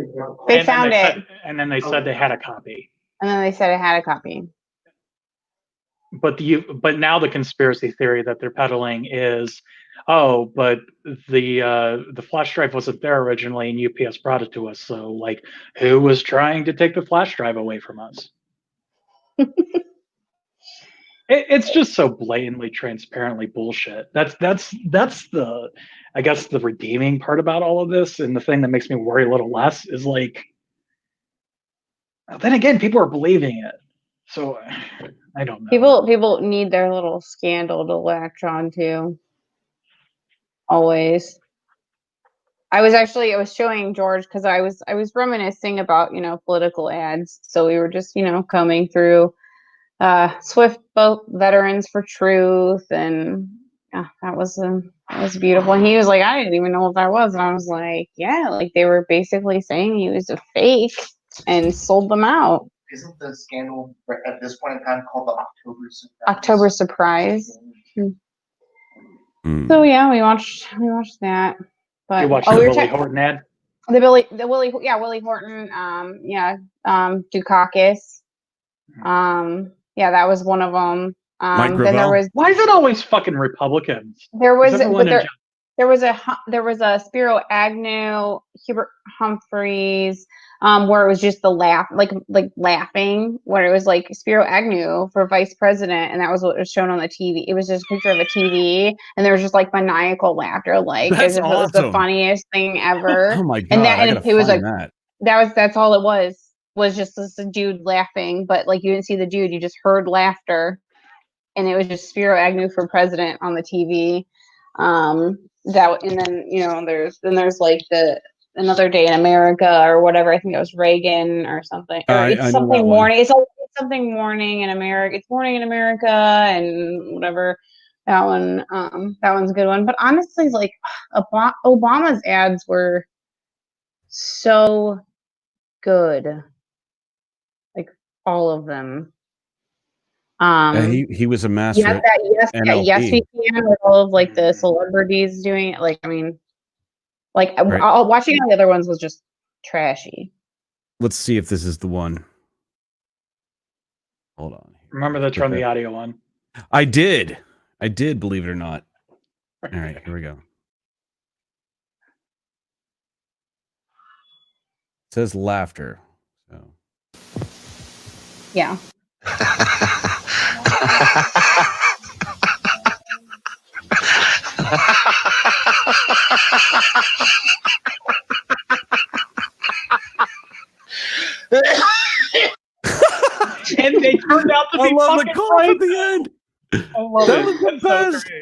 They found it, and then they said they had a copy. And then they said it had a copy. But now the conspiracy theory that they're peddling is, but the flash drive wasn't there originally, and UPS brought it to us. So who was trying to take the flash drive away from us? It's just so blatantly, transparently bullshit. That's the, I guess, the redeeming part about all of this, and the thing that makes me worry a little less is then again, people are believing it. So I don't know. People need their little scandal to latch on to. Always. I was showing George because I was reminiscing about, political ads. So we were just, combing through Swift Boat Veterans for Truth, and that was beautiful. And he was like, I didn't even know what that was, and I was like, yeah, like they were basically saying he was a fake and sold them out. Isn't the scandal at this point in time called the October Surprise? October Surprise. So yeah, we watched that. But you watched the Willie Horton ad? Willie Horton, Dukakis. Yeah, that was one of them. Mike Then there was. Why is it always fucking Republicans? There was a Spiro Agnew, Hubert Humphreys, where it was just the laugh, like laughing, where it was like Spiro Agnew for vice president, and that was what was shown on the TV. It was just a picture of a TV, and there was just like maniacal laughter, like That's as if it was the funniest thing ever. Oh my god! And it was like that. That's all it was just this dude laughing, but like you didn't see the dude, you just heard laughter, and it was just Spiro Agnew for president on the TV. There's like Another Day in America or whatever. I think it was Reagan or something. Or it's something morning. It's something morning in America. It's Morning in America and whatever. That one's a good one. But honestly, like Obama's ads were so good. Like all of them. He was a master. Yes, we can, with all of like the celebrities doing it. Like, I mean, like right. Watching the other ones was just trashy. Let's see if this is the one. Hold on. Remember to turn the audio on. I did, believe it or not. All right, here we go. It says laughter. So. Yeah. And they turned out to be fucking right at the end. I love that it. was the best. So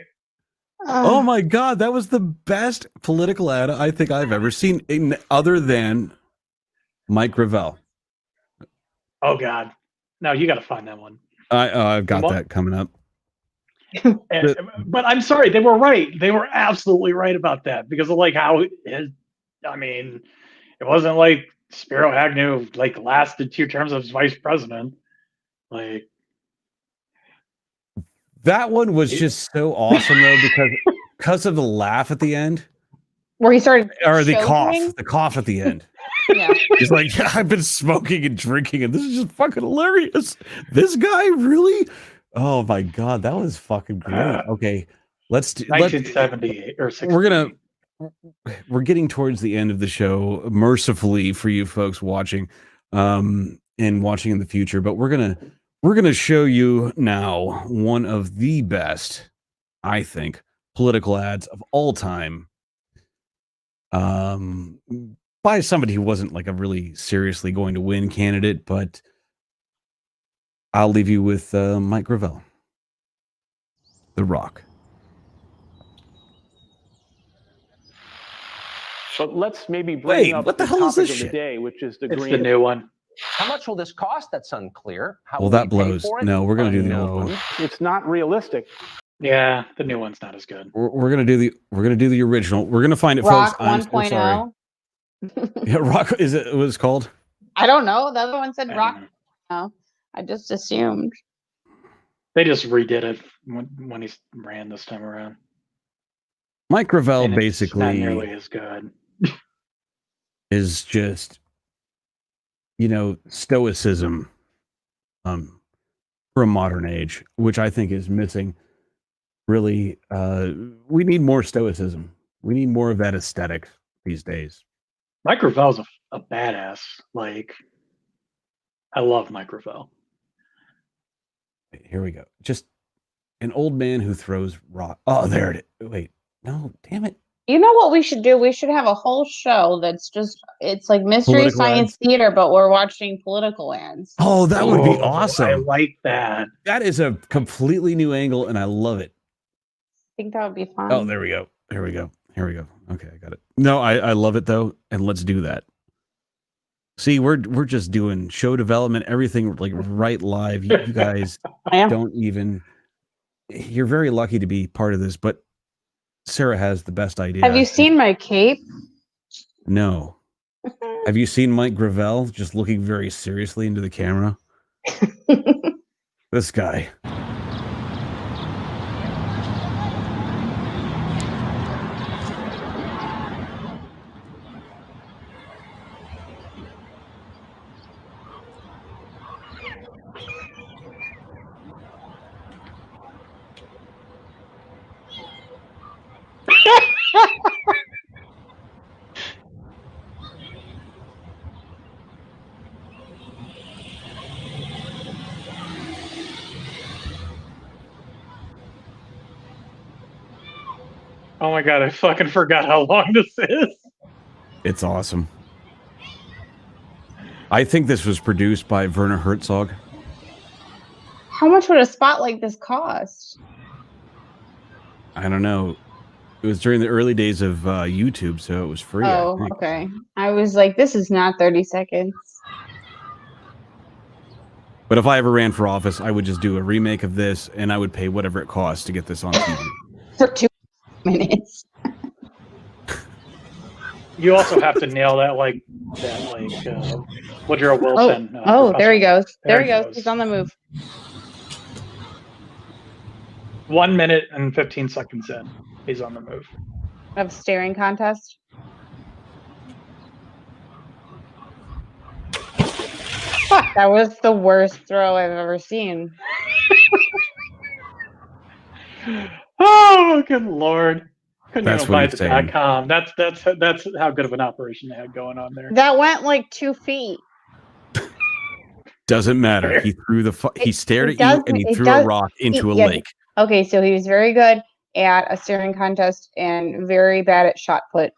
oh my god, that was the best political ad I think I've ever seen, other than Mike Gravel. Oh god, no, you got to find that one. I've got that coming up. But I'm sorry, they were right. They were absolutely right about that because of like how it wasn't like Spiro Agnew like lasted 2 terms as vice president. Like that one was just so awesome though because of the laugh at the end, where he started the cough at the end. Yeah, he's like, yeah, I've been smoking and drinking, and this is just fucking hilarious. This guy really. Oh my god, that was fucking great. Okay, let's do 1978 or 68. We're getting towards the end of the show, mercifully for you folks watching, and watching in the future. But we're gonna show you now one of the best, I think, political ads of all time. By somebody who wasn't like a really seriously going to win candidate, but I'll leave you with Mike Gravel, The Rock. But let's maybe bring up what the hell is this shit? Day, which is it's the new one. How much will this cost? That's unclear. How well, that blows. No, we're going to do the old one. It's not realistic. Yeah, the new one's not as good. We're going to do the original. We're going to find it, Rock folks. 1.0. Yeah, Rock is it? What it's called? I don't know. The other one said Rock. No, I just assumed. They just redid it when he ran this time around. Mike Gravel basically not nearly as good. Is just, stoicism for a modern age, which I think is missing. Really, we need more stoicism. We need more of that aesthetic these days. Mike Gravel's a badass. Like, I love Mike Gravel. Here we go. Just an old man who throws rock. Oh, there it is. Wait, no, damn it. You know what we should do? We should have a whole show that's just, it's like Mystery Political Science ads? Theater, but we're watching political ads. Oh, that would be I awesome. like that. That is a completely new angle, and I love it. I think that would be fun. Oh, there we go. Here we go. Okay, I got it. No, I love it though, and let's do that. See, we're just doing show development, everything like right live. You guys don't even. You're very lucky to be part of this, but Sarah has the best idea. Have you seen my cape? No. Have you seen Mike Gravel just looking very seriously into the camera? This guy. Oh my god, I fucking forgot how long this is. It's awesome. I think this was produced by Werner Herzog. How much would a spot like this cost? I don't know. It was during the early days of YouTube, so it was free. Oh, okay. I was like, this is not 30 seconds. But if I ever ran for office, I would just do a remake of this, and I would pay whatever it costs to get this on TV. For 2 minutes. You also have to nail that Woodrow Wilson. There he goes. There he goes. He's on the move. 1 minute and 15 seconds in, he's on the move. Of staring contest. That was the worst throw I've ever seen. Oh, good lord! Couldn't That's even what buy he's the saying. .com. That's how good of an operation they had going on there. That went like 2 feet. Doesn't matter. He threw he stared at you and he threw a rock into a yeah. lake. Okay, so he was very good at a staring contest and very bad at shot put.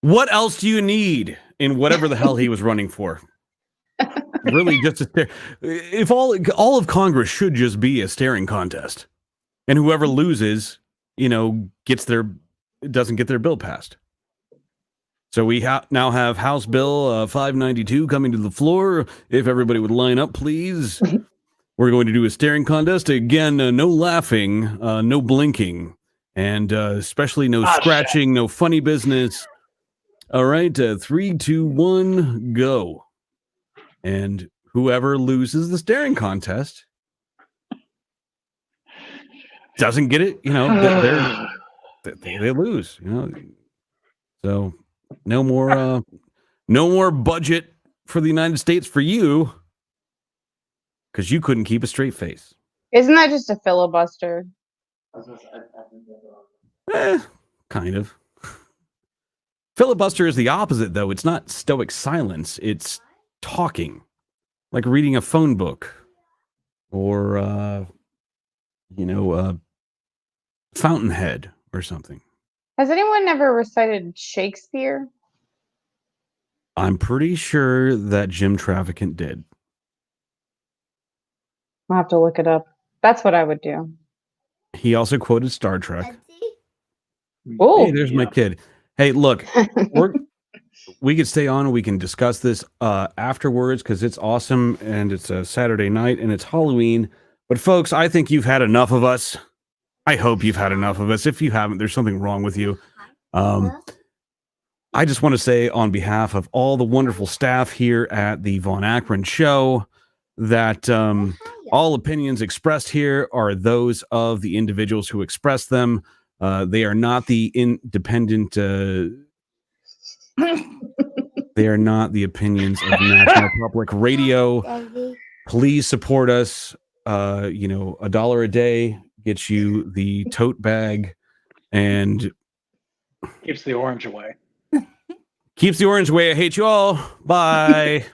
What else do you need in whatever the hell he was running for? Really, just a stare. If all of Congress should just be a staring contest, and whoever loses, doesn't get their bill passed. So we now have House Bill 592 coming to the floor. If everybody would line up, please. We're going to do a staring contest. Again, no laughing, no blinking, and especially no scratching, no funny business. All right, 3, 2, 1, go. And whoever loses the staring contest doesn't get it, they lose, So no more budget for the United States for you, because you couldn't keep a straight face. Isn't that just a filibuster? Kind of. Filibuster is the opposite, though. It's not stoic silence. It's talking, like reading a phone book or, Fountainhead or something. Has anyone ever recited Shakespeare? I'm pretty sure that Jim Traficant did. I'll have to look it up. That's what I would do. He also quoted Star Trek. Oh, hey, there's my kid. Hey, look, we could stay on. We can discuss this afterwards because it's awesome and it's a Saturday night and it's Halloween. But folks, I think you've had enough of us. I hope you've had enough of us. If you haven't, there's something wrong with you. I just want to say on behalf of all the wonderful staff here at the Von Akron Show that all opinions expressed here are those of the individuals who express them. They are not the independent. They are not the opinions of National Public Radio. Please support us. $1 a day gets you the tote bag and keeps the orange away. Keeps the orange away. I hate you all. Bye.